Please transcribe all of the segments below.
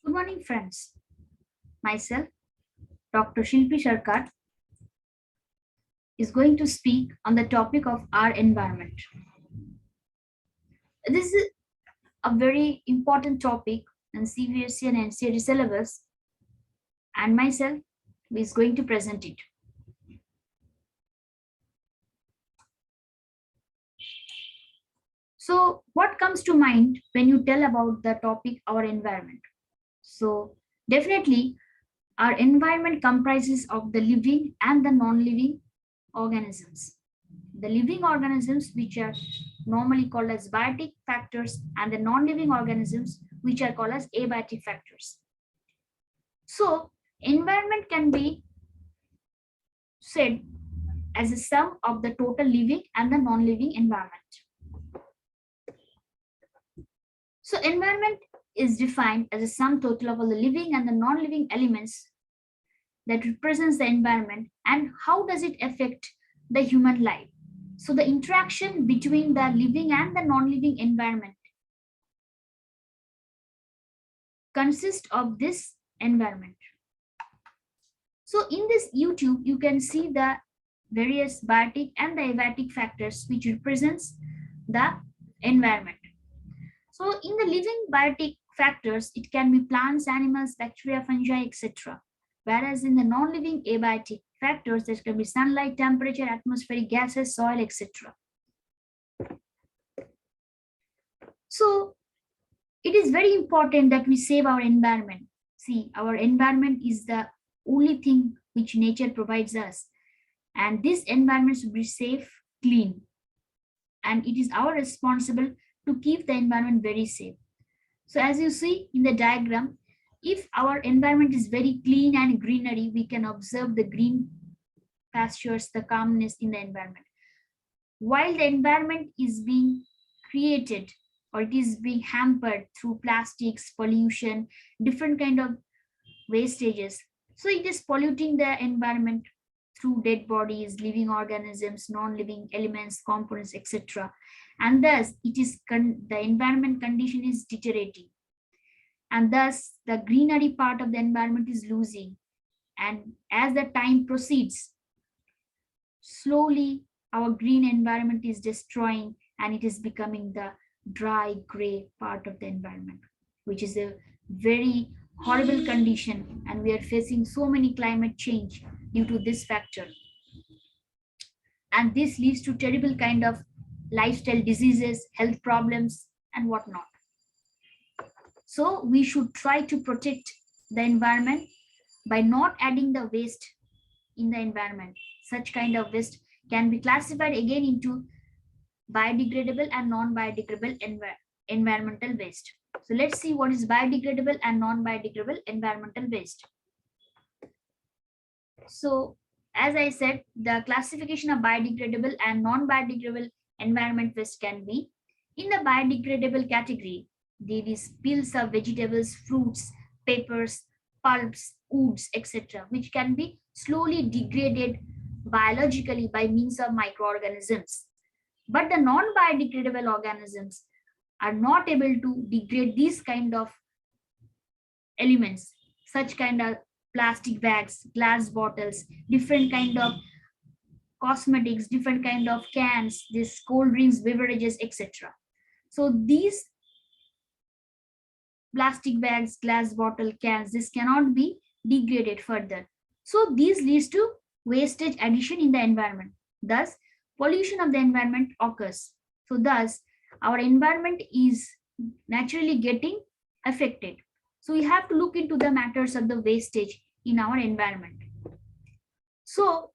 Good morning, friends. Myself, Dr. Shilpi Sharkar, is going to speak on the topic of our environment. This is a very important topic in CBSE and Ncert syllabus, and myself is going to present it. So, what comes to mind when you tell about the topic our environment? So, definitely, our environment comprises of the living and the non-living organisms. The living organisms, which are normally called as biotic factors, and the non-living organisms, which are called as abiotic factors. So, environment can be said as a sum of the total living and the non-living environment. So, environment is defined as a sum total of all the living and the non-living elements that represents the environment, and how does it affect the human life. So the interaction between the living and the non-living environment consists of this environment. So in this YouTube, you can see the various biotic and the abiotic factors which represents the environment. So in the living biotic factors, it can be plants, animals, bacteria, fungi, etc. Whereas in the non-living abiotic factors, there can be sunlight, temperature, atmospheric gases, soil, etc. So it is very important that we save our environment. See, our environment is the only thing which nature provides us, and this environment should be safe, clean, and it is our responsible to keep the environment very safe. So as you see in the diagram, if our environment is very clean and greenery, we can observe the green pastures, the calmness in the environment. While the environment is being created or it is being hampered through plastics, pollution, different kind of wastages, so it is polluting the environment through dead bodies, living organisms, non-living elements, components, etc. And thus it is the environment condition is deteriorating, and thus the greenery part of the environment is losing. And as the time proceeds, slowly our green environment is destroying, and it is becoming the dry gray part of the environment, which is a very horrible condition, and we are facing so many climate change due to this factor, and this leads to terrible kind of lifestyle diseases, health problems, and whatnot. So we should try to protect the environment by not adding the waste in the environment. Such kind of waste can be classified again into biodegradable and non-biodegradable environmental waste. So let's see what is biodegradable and non-biodegradable environmental waste. So as I said, the classification of biodegradable and non-biodegradable environment waste can be: in the biodegradable category, there is peels of vegetables, fruits, papers, pulps, woods, etc., which can be slowly degraded biologically by means of microorganisms. But the non-biodegradable organisms are not able to degrade these kind of elements, such kind of plastic bags, glass bottles, different kind of cosmetics, different kind of cans, this cold drinks, beverages, etc. So these plastic bags, glass bottle, cans, this cannot be degraded further. So this leads to wastage addition in the environment. Thus, pollution of the environment occurs. So thus, our environment is naturally getting affected. So we have to look into the matters of the wastage in our environment. So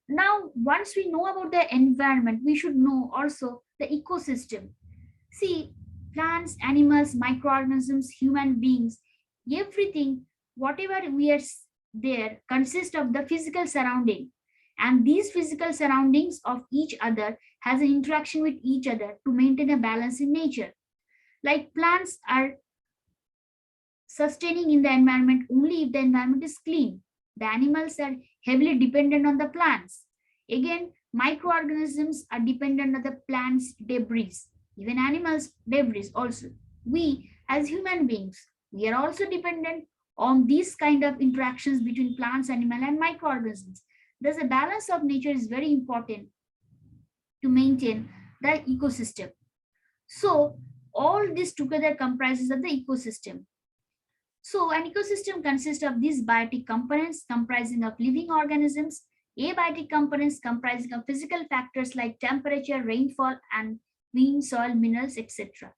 now, once we know about the environment, we should know also the ecosystem. See, plants, animals, microorganisms, human beings, everything, whatever we are there, consists of the physical surrounding. And these physical surroundings of each other has an interaction with each other to maintain a balance in nature. Like plants are sustaining in the environment only if the environment is clean. The animals are heavily dependent on the plants. Again, microorganisms are dependent on the plants' debris. Even animals' debris also. We, as human beings, We are also dependent on these kind of interactions between plants, animal, and microorganisms. Thus, a balance of nature is very important to maintain the ecosystem. So, all this together comprises of the ecosystem. So, an ecosystem consists of these biotic components comprising of living organisms, abiotic components comprising of physical factors like temperature, rainfall, and wind, soil, minerals, etc.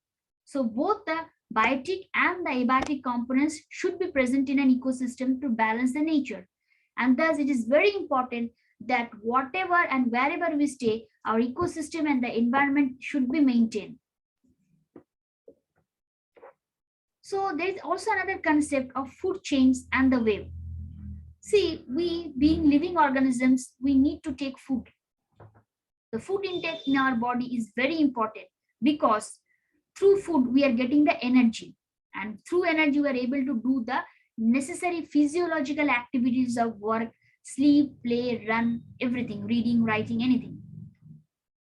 So, both the biotic and the abiotic components should be present in an ecosystem to balance the nature. And thus, it is very important that whatever and wherever we stay, our ecosystem and the environment should be maintained. So there is also another concept of food chains and the web. See, we being living organisms, we need to take food. The food intake in our body is very important because through food we are getting the energy, and through energy we are able to do the necessary physiological activities of work, sleep, play, run, everything, reading, writing, anything.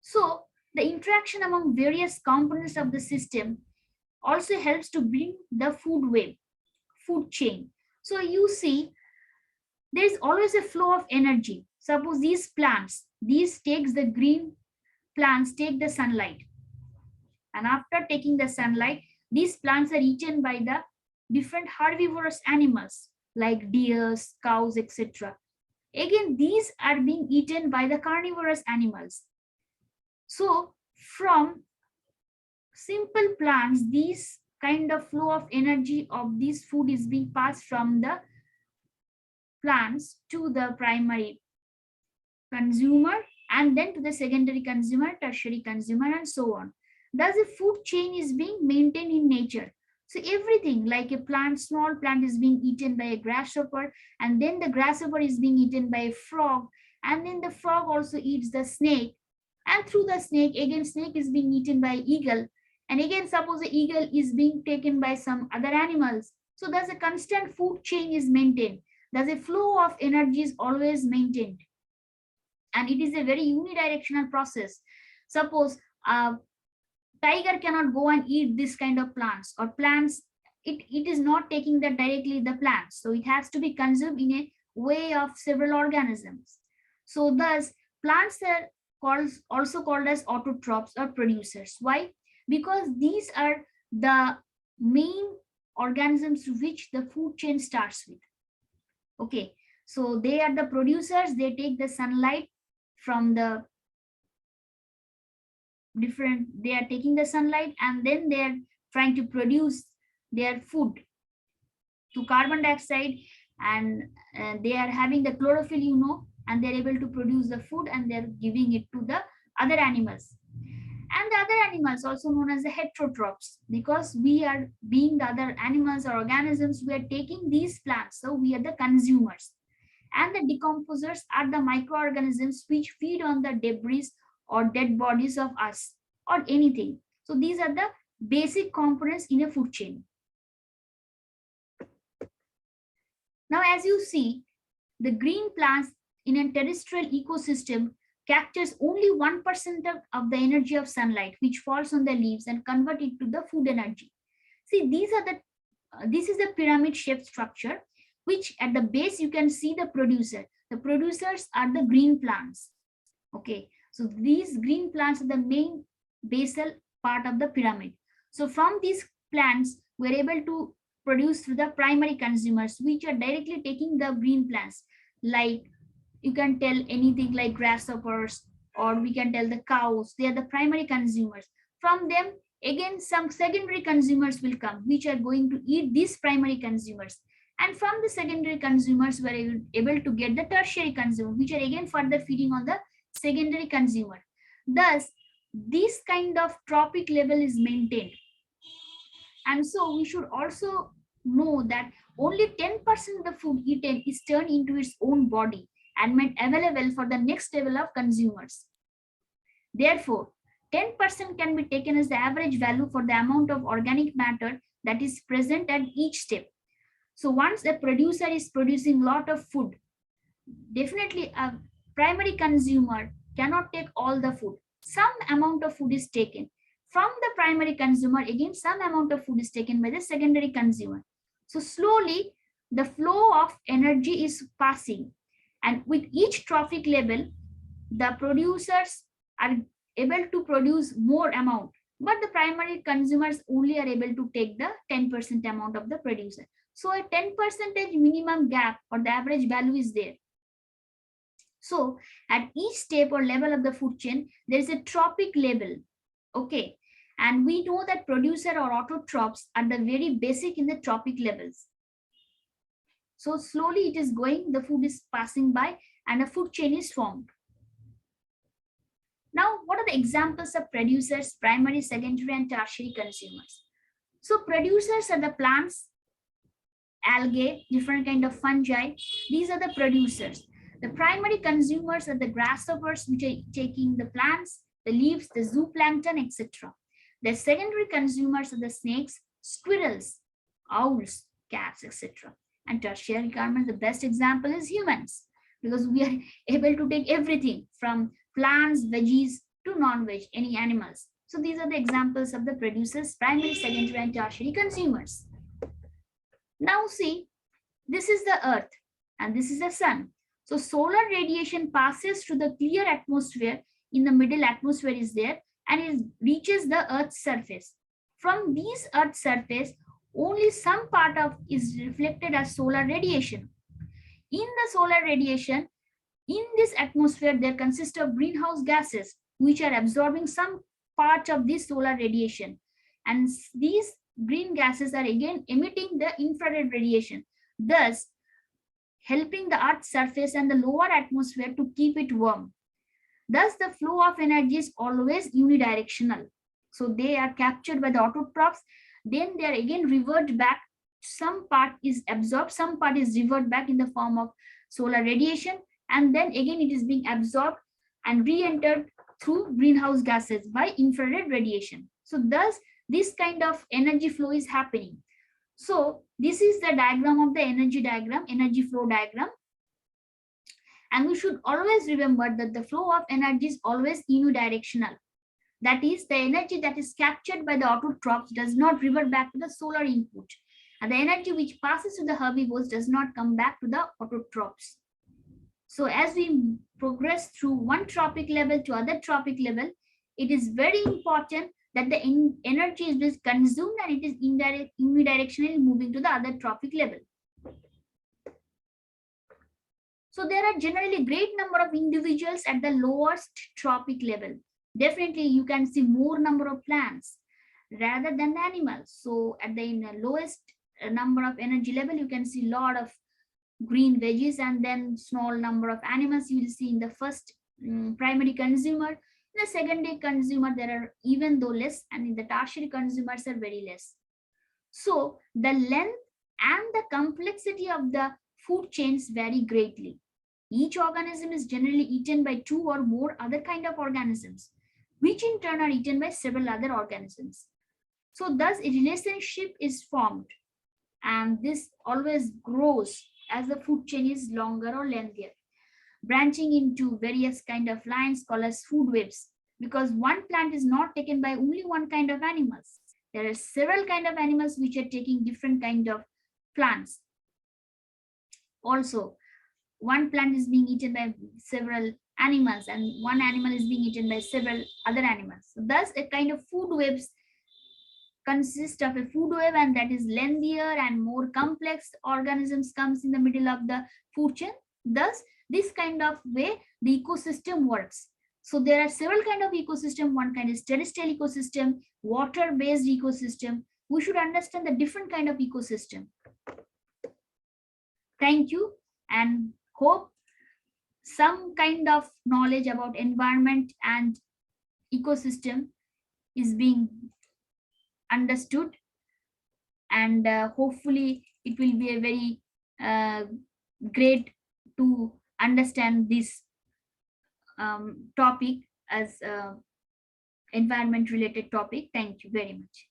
So the interaction among various components of the system also helps to bring the food web, food chain. So you see, there is always a flow of energy. Suppose these plants, these takes the green plants take the sunlight, and after taking the sunlight, these plants are eaten by the different herbivorous animals like deers, cows, etc. Again, these are being eaten by the carnivorous animals. So from simple plants, these kind of flow of energy of this food is being passed from the plants to the primary consumer, and then to the secondary consumer, tertiary consumer, and so on. Thus, a food chain is being maintained in nature. So everything like a plant, small plant is being eaten by a grasshopper, and then the grasshopper is being eaten by a frog, and then the frog also eats the snake, and through the snake, again snake is being eaten by eagle, and again suppose the eagle is being taken by some other animals. So thus a constant food chain is maintained. Thus a flow of energy is always maintained, and it is a very unidirectional process. Suppose a tiger cannot go and eat this kind of plants or plants, it is not taking that directly the plants, so it has to be consumed in a way of several organisms. So thus plants are also called as autotrophs or producers. Why? Because these are the main organisms to which the food chain starts with. Okay, so they are the producers, they take the sunlight from the different, they are taking the sunlight and then they are trying to produce their food to carbon dioxide, and they are having the chlorophyll, and they're able to produce the food and they're giving it to the other animals. And the other animals also known as the heterotrophs, because we are being the other animals or organisms, we are taking these plants, so we are the consumers. And the decomposers are the microorganisms which feed on the debris or dead bodies of us or anything. So these are the basic components in a food chain. Now, as you see, the green plants in a terrestrial ecosystem captures only 1% of the energy of sunlight which falls on the leaves and convert it to the food energy. See, this is the pyramid shaped structure, which at the base you can see the producer. The producers are the green plants. Okay, so these green plants are the main basal part of the pyramid. So from these plants, we're able to produce through the primary consumers, which are directly taking the green plants. Like you can tell anything like grasshoppers, or we can tell the cows, they are the primary consumers. From them, again, some secondary consumers will come, which are going to eat these primary consumers. And from the secondary consumers, we're able to get the tertiary consumer, which are again further feeding on the secondary consumer. Thus, this kind of trophic level is maintained. And so we should also know that only 10% of the food eaten is turned into its own body and made available for the next level of consumers. Therefore, 10% can be taken as the average value for the amount of organic matter that is present at each step. So once a producer is producing a lot of food, definitely a primary consumer cannot take all the food. Some amount of food is taken. From the primary consumer, again, some amount of food is taken by the secondary consumer. So slowly the flow of energy is passing, and with each trophic level, the producers are able to produce more amount, but the primary consumers only are able to take the 10% amount of the producer. So a 10% minimum gap or the average value is there. So at each step or level of the food chain, there is a trophic level. Okay. And we know that producer or autotrophs are the very basic in the trophic levels. So slowly it is going, the food is passing by and a food chain is formed. Now, what are the examples of producers, primary, secondary, and tertiary consumers? So producers are the plants, algae, different kind of fungi. These are the producers. The primary consumers are the grasshoppers, which are taking the plants, the leaves, the zooplankton, etc. The secondary consumers are the snakes, squirrels, owls, cats, etc. And tertiary garments, the best example is humans, because we are able to take everything from plants, veggies to non-veg, any animals. So these are the examples of the producers, primary, secondary, and tertiary consumers. Now see, this is the earth and this is the sun. So solar radiation passes through the clear atmosphere. In the middle, atmosphere is there and it reaches the earth's surface. From this earth's surface, only some part of is reflected as solar radiation. In the solar radiation, in this atmosphere, there consists of greenhouse gases, which are absorbing some part of this solar radiation. And these green gases are again emitting the infrared radiation, thus helping the Earth's surface and the lower atmosphere to keep it warm. Thus, the flow of energy is always unidirectional. So they are captured by the autotrophs, then they are again revert back. Some part is absorbed, some part is revert back in the form of solar radiation, and then again it is being absorbed and re-entered through greenhouse gases by infrared radiation. So thus, this kind of energy flow is happening. So this is the diagram of the energy diagram, energy flow diagram. And we should always remember that the flow of energy is always unidirectional. That is, the energy that is captured by the autotrophs does not revert back to the solar input. And the energy which passes to the herbivores does not come back to the autotrophs. So as we progress through one trophic level to other trophic level, it is very important that the energy is consumed and it is unidirectionally moving to the other trophic level. So there are generally great number of individuals at the lowest trophic level. Definitely you can see more number of plants rather than the animals. So at the lowest number of energy level, you can see a lot of green veggies, and then small number of animals you will see in the first primary consumer. In the secondary consumer, there are even though less, and in the tertiary consumers are very less. So the length and the complexity of the food chains vary greatly. Each organism is generally eaten by two or more other kind of organisms, which in turn are eaten by several other organisms. So thus a relationship is formed, and this always grows as the food chain is longer or lengthier, branching into various kind of lines called as food webs, because one plant is not taken by only one kind of animals. There are several kind of animals which are taking different kind of plants. Also, one plant is being eaten by several animals and one animal is being eaten by several other animals. So thus a kind of food webs consist of a food web, and that is lengthier and more complex organisms comes in the middle of the food chain. Thus this kind of way the ecosystem works. So there are several kind of ecosystem. One kind is terrestrial ecosystem, water based ecosystem. We should understand the different kind of ecosystem. Thank you, and hope some kind of knowledge about environment and ecosystem is being understood, and hopefully it will be a very great to understand this topic as environment related topic. Thank you very much.